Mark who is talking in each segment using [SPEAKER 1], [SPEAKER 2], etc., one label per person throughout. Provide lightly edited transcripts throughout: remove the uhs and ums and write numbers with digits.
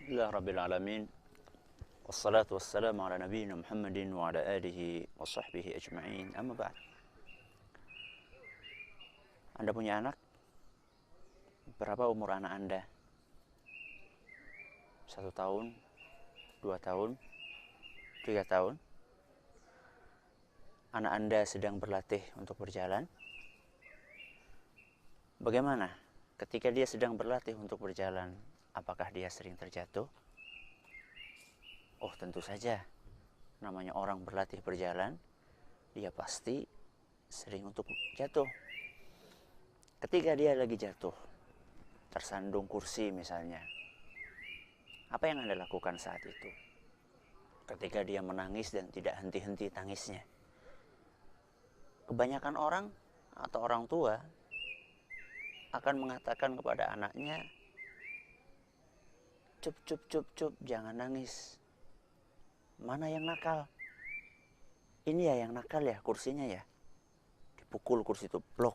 [SPEAKER 1] Alhamdulillah Rabbil Alamin. Wassalatu wassalamu ala nabiyina Muhammadin wa ala alihi wa sahbihi ajma'in. Amma ba'd. Anda punya anak? Berapa umur anak Anda? 1 tahun? 2 tahun? 3 tahun? Anak Anda sedang berlatih untuk berjalan? Bagaimana ketika dia sedang berlatih untuk berjalan? Apakah dia sering terjatuh? Oh, tentu saja. Namanya orang berlatih berjalan, dia pasti sering untuk jatuh. Ketika dia lagi jatuh, tersandung kursi misalnya, apa yang Anda lakukan saat itu? Ketika dia menangis dan tidak henti-henti tangisnya. Kebanyakan orang atau orang tua akan mengatakan kepada anaknya, cup, jangan nangis. Mana yang nakal? Ini ya yang nakal ya, kursinya ya. Dipukul kursi itu, blok.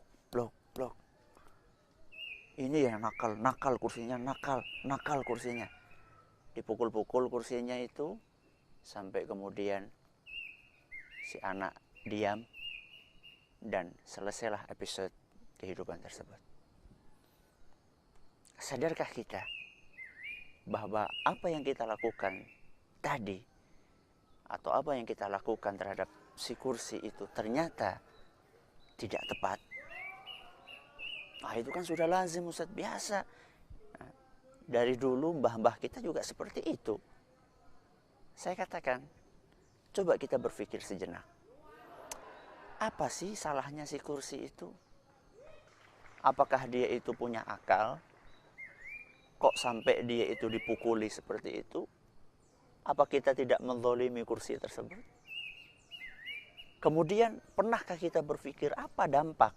[SPEAKER 1] Ini ya nakal kursinya, nakal kursinya. Dipukul-pukul kursinya itu, sampai kemudian si anak diam, dan selesailah episode kehidupan tersebut. Sadarkah kita bahwa apa yang kita lakukan tadi atau apa yang kita lakukan terhadap si kursi itu ternyata tidak tepat? Nah, itu kan sudah lazim, Ustaz, biasa. Nah, dari dulu mbah-mbah kita juga seperti itu. Saya katakan, coba kita berpikir sejenak. Apa sih salahnya si kursi itu? Apakah dia itu punya akal? Kok sampai dia itu dipukuli seperti itu? Apa kita tidak menzalimi kursi tersebut? Kemudian, pernahkah kita berpikir apa dampak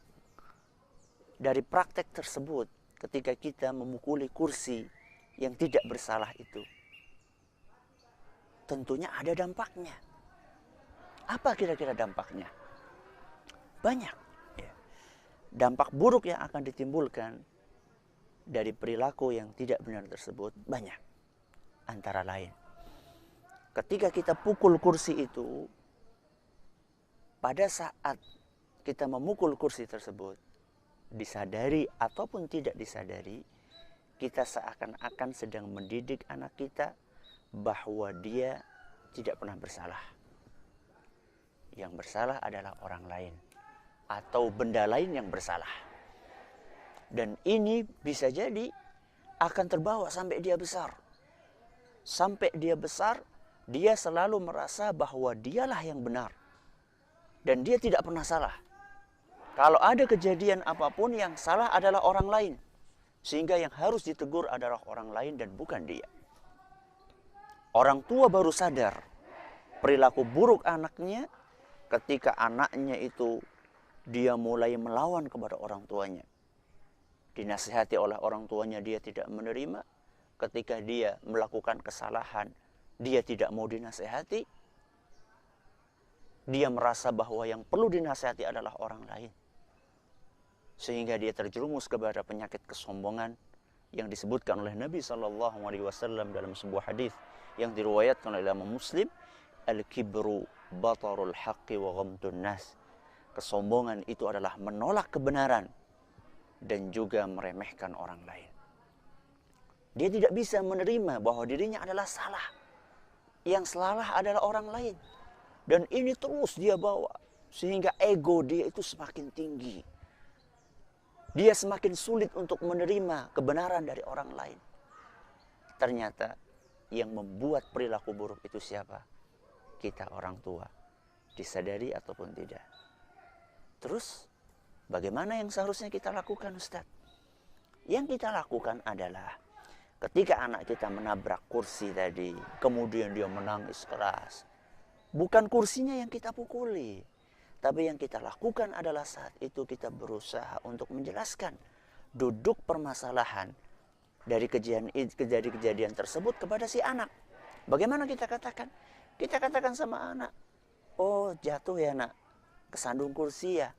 [SPEAKER 1] dari praktek tersebut ketika kita memukuli kursi yang tidak bersalah itu? Tentunya ada dampaknya. Apa kira-kira dampaknya? Banyak. Dampak buruk yang akan ditimbulkan dari perilaku yang tidak benar tersebut banyak. Antara lain, ketika kita pukul kursi itu, pada saat kita memukul kursi tersebut, disadari ataupun tidak disadari, kita seakan-akan sedang mendidik anak kita bahwa dia tidak pernah bersalah. Yang bersalah adalah orang lain atau benda lain yang bersalah. Dan ini bisa jadi akan terbawa sampai dia besar. Sampai dia besar, dia selalu merasa bahwa dialah yang benar. Dan dia tidak pernah salah. Kalau ada kejadian apapun, yang salah adalah orang lain. Sehingga yang harus ditegur adalah orang lain dan bukan dia. Orang tua baru sadar perilaku buruk anaknya ketika anaknya itu dia mulai melawan kepada orang tuanya. Dinasihati oleh orang tuanya, dia tidak menerima. Ketika dia melakukan kesalahan, dia tidak mau dinasihati. Dia merasa bahwa yang perlu dinasihati adalah orang lain. Sehingga dia terjerumus kepada penyakit kesombongan yang disebutkan oleh Nabi SAW dalam sebuah hadis yang diriwayatkan oleh Imam Muslim, al-kibru batarul haqqi wa ghamtun nas. Kesombongan itu adalah menolak kebenaran dan juga meremehkan orang lain. Dia tidak bisa menerima bahwa dirinya adalah salah. Yang salah adalah orang lain. Dan ini terus dia bawa. Sehingga ego dia itu semakin tinggi. Dia semakin sulit untuk menerima kebenaran dari orang lain. Ternyata yang membuat perilaku buruk itu siapa? Kita orang tua. Disadari ataupun tidak. Terus, bagaimana yang seharusnya kita lakukan, Ustaz? Yang kita lakukan adalah ketika anak kita menabrak kursi tadi, kemudian dia menangis keras. Bukan kursinya yang kita pukuli. Tapi yang kita lakukan adalah saat itu kita berusaha untuk menjelaskan duduk permasalahan dari kejadian tersebut kepada si anak. Bagaimana kita katakan? Kita katakan sama anak, oh jatuh ya nak, kesandung kursi ya.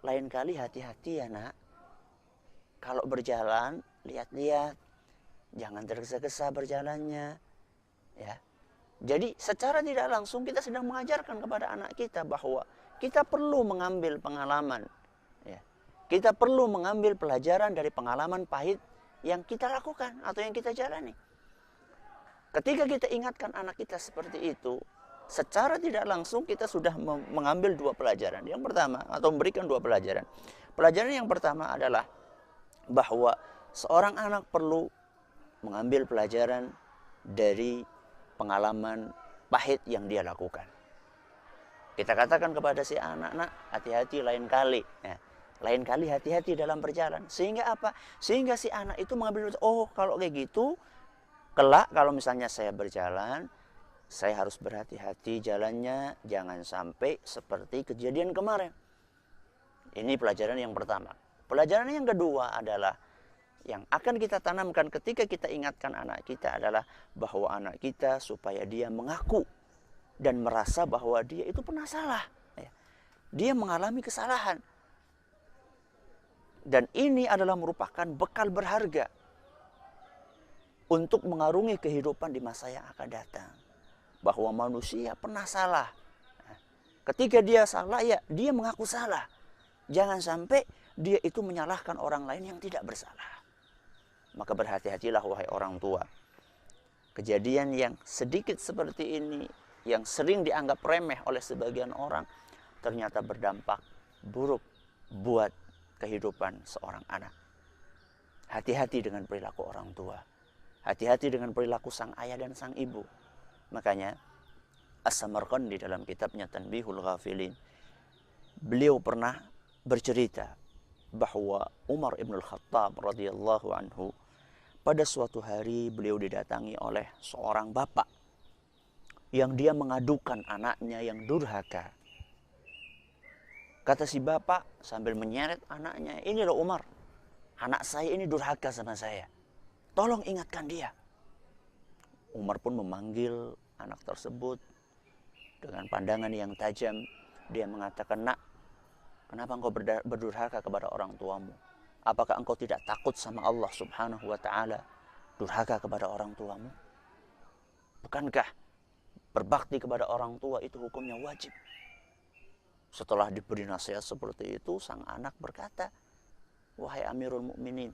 [SPEAKER 1] Lain kali hati-hati ya nak. Kalau berjalan, lihat-lihat. jangan tergesa-gesa berjalannya. Ya. Jadi secara tidak langsung kita sedang mengajarkan kepada anak kita bahwa kita perlu mengambil pengalaman. Ya. Kita perlu mengambil pelajaran dari pengalaman pahit yang kita lakukan atau yang kita jalani. Ketika kita ingatkan anak kita seperti itu, secara tidak langsung kita sudah mengambil dua pelajaran. Yang pertama, atau memberikan dua pelajaran. Pelajaran yang pertama adalah bahwa seorang anak perlu mengambil pelajaran dari pengalaman pahit yang dia lakukan. Kita katakan kepada si anak, nak, hati-hati lain kali. Ya, lain kali hati-hati dalam berjalan. Sehingga apa? Sehingga si anak itu mengambil, oh kalau kayak gitu, kelak kalau misalnya saya berjalan, saya harus berhati-hati jalannya, jangan sampai seperti kejadian kemarin. Ini pelajaran yang pertama. Pelajaran yang kedua adalah yang akan kita tanamkan ketika kita ingatkan anak kita adalah bahwa anak kita supaya dia mengaku dan merasa bahwa dia itu pernah salah. Dia mengalami kesalahan. Dan ini adalah merupakan bekal berharga untuk mengarungi kehidupan di masa yang akan datang. Bahwa manusia pernah salah. Ketika dia salah, ya dia mengaku salah. Jangan sampai dia itu menyalahkan orang lain yang tidak bersalah. Maka berhati-hatilah wahai orang tua. Kejadian yang sedikit seperti ini, yang sering dianggap remeh oleh sebagian orang, ternyata berdampak buruk buat kehidupan seorang anak. Hati-hati dengan perilaku orang tua. Hati-hati dengan perilaku sang ayah dan sang ibu. Makanya As-Samarqandi dalam kitabnya Tanbihul Ghafilin, beliau pernah bercerita bahwa Umar ibn al-Khattab radhiyallahu anhu pada suatu hari beliau didatangi oleh seorang bapak yang dia mengadukan anaknya yang durhaka. Kata si bapak sambil menyeret anaknya, ini loh Umar, anak saya ini durhaka sama saya. Tolong ingatkan dia. Umar pun memanggil anak tersebut dengan pandangan yang tajam. Dia mengatakan, nak, kenapa engkau berdurhaka kepada orang tuamu? Apakah engkau tidak takut sama Allah subhanahu wa ta'ala durhaka kepada orang tuamu? Bukankah berbakti kepada orang tua itu hukumnya wajib? Setelah diberi nasihat seperti itu, sang anak berkata, wahai Amirul Mukminin,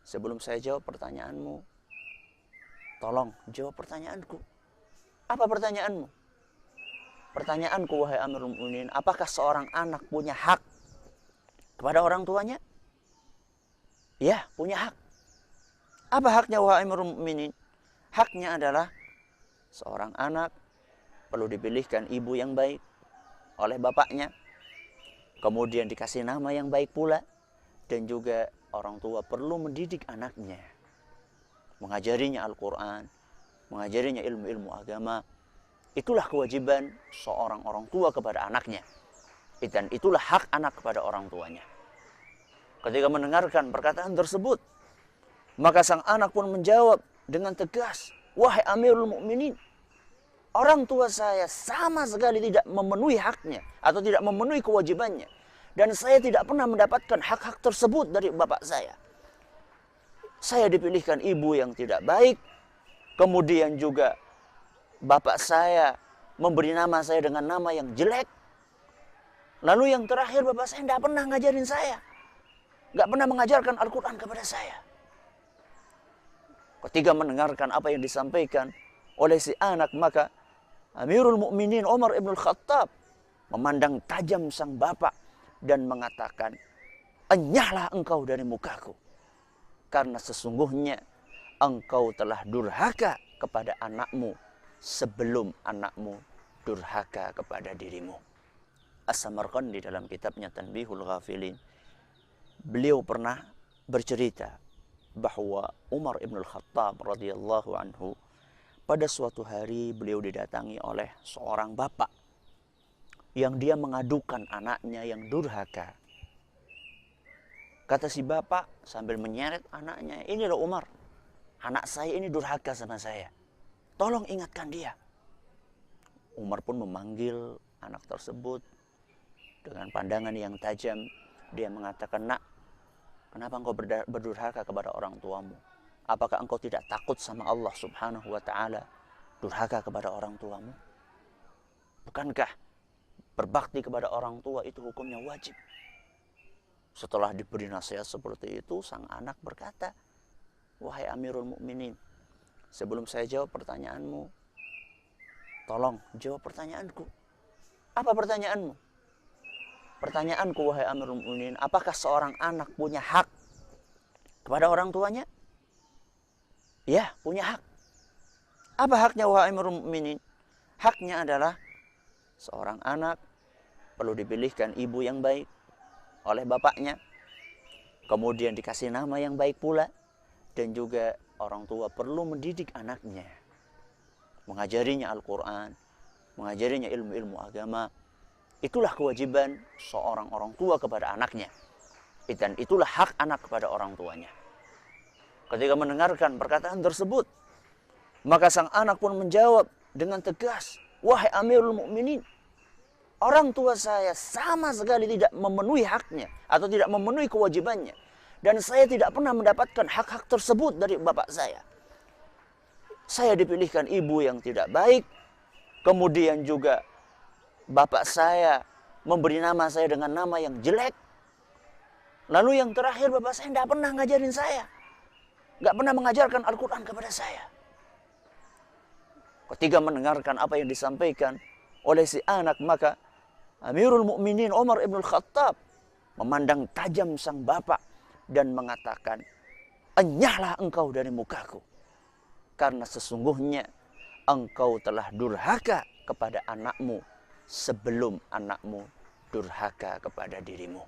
[SPEAKER 1] sebelum saya jawab pertanyaanmu, tolong jawab pertanyaanku. Apa pertanyaanmu? Pertanyaanku, wahai Amirul Mukminin, apakah seorang anak punya hak kepada orang tuanya? Ya, punya hak. Apa haknya, wahai Amirul Mukminin? Haknya adalah seorang anak perlu dipilihkan ibu yang baik oleh bapaknya, kemudian dikasih nama yang baik pula, dan juga orang tua perlu mendidik anaknya, mengajarinya Al-Quran, mengajarinya ilmu-ilmu agama. Itulah kewajiban seorang orang tua kepada anaknya, dan itulah hak anak kepada orang tuanya. Ketika mendengarkan perkataan tersebut, maka sang anak pun menjawab dengan tegas, wahai Amirul Mukminin, orang tua saya sama sekali tidak memenuhi haknya atau tidak memenuhi kewajibannya, dan saya tidak pernah mendapatkan hak-hak tersebut dari bapak saya. Saya dipilihkan ibu yang tidak baik, kemudian juga bapak saya memberi nama saya dengan nama yang jelek. Lalu yang terakhir, bapak saya tidak pernah ngajarin saya, nggak pernah mengajarkan Al-Quran kepada saya. Ketika mendengarkan apa yang disampaikan oleh si anak, maka Amirul Mukminin Umar ibn al-Khattab memandang tajam sang bapak dan mengatakan, enyahlah engkau dari mukaku, karena sesungguhnya engkau telah durhaka kepada anakmu sebelum anakmu durhaka kepada dirimu. As-Samarqandi dalam kitabnya Tanbihul Ghafilin, beliau pernah bercerita bahwa Umar ibn al-Khattab radhiyallahu anhu pada suatu hari beliau didatangi oleh seorang bapak yang dia mengadukan anaknya yang durhaka. Kata si bapak sambil menyeret anaknya, ini loh Umar, anak saya ini durhaka sama saya. Tolong ingatkan dia. Umar pun memanggil anak tersebut dengan pandangan yang tajam. Dia mengatakan, nak, kenapa engkau berdurhaka kepada orang tuamu? Apakah engkau tidak takut sama Allah Subhanahu wa ta'ala, durhaka kepada orang tuamu? Bukankah berbakti kepada orang tua itu hukumnya wajib? Setelah diberi nasihat seperti itu, sang anak berkata, wahai Amirul Mukminin, sebelum saya jawab pertanyaanmu, tolong jawab pertanyaanku. Apa pertanyaanmu? Pertanyaanku, wahai Amirul Mukminin, apakah seorang anak punya hak kepada orang tuanya? Ya, punya hak. Apa haknya, wahai Amirul Mukminin? Haknya adalah seorang anak perlu dipilihkan ibu yang baik oleh bapaknya, kemudian dikasih nama yang baik pula, dan juga orang tua perlu mendidik anaknya, mengajarinya Al-Quran, mengajarinya ilmu-ilmu agama. Itulah kewajiban seorang orang tua kepada anaknya, dan itulah hak anak kepada orang tuanya. Ketika mendengarkan perkataan tersebut, maka sang anak pun menjawab dengan tegas, wahai Amirul Mukminin, orang tua saya sama sekali tidak memenuhi haknya atau tidak memenuhi kewajibannya, dan saya tidak pernah mendapatkan hak-hak tersebut dari bapak saya. Saya dipilihkan ibu yang tidak baik, kemudian juga bapak saya memberi nama saya dengan nama yang jelek. Lalu yang terakhir, bapak saya tidak pernah ngajarin saya, nggak pernah mengajarkan Al-Quran kepada saya. Ketika mendengarkan apa yang disampaikan oleh si anak, maka Amirul Mukminin Umar ibn Khattab memandang tajam sang bapak dan mengatakan, enyahlah engkau dari mukaku, karena sesungguhnya engkau telah durhaka kepada anakmu sebelum anakmu durhaka kepada dirimu.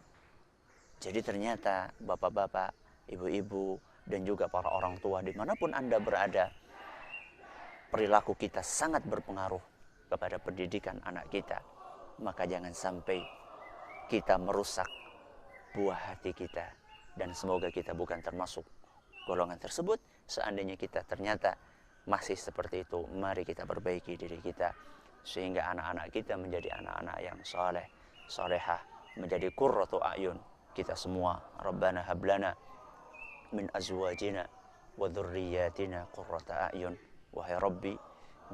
[SPEAKER 1] Jadi ternyata bapak-bapak, ibu-ibu, dan juga para orang tua dimanapun Anda berada, perilaku kita sangat berpengaruh kepada pendidikan anak kita. Maka jangan sampai kita merusak buah hati kita, dan semoga kita bukan termasuk golongan tersebut. Seandainya kita ternyata masih seperti itu, mari kita perbaiki diri kita sehingga anak-anak kita menjadi anak-anak yang saleh, salehah, menjadi qurratu a'yun kita semua. Rabbana hablana min azwajina wa dzurriyyatina qurrata a'yun. Wahai Rabbi,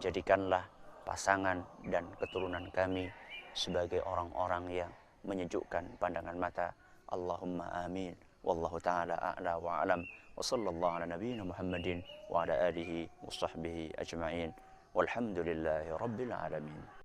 [SPEAKER 1] jadikanlah pasangan dan keturunan kami sebagai orang-orang yang menyejukkan pandangan mata. Allahumma amin. Wallahu ta'ala a'la wa alam. Wa sallallahu ala nabiyyina Muhammadin wa ala alihi wa sahbihi ajma'in. Walhamdulillahi rabbil alamin.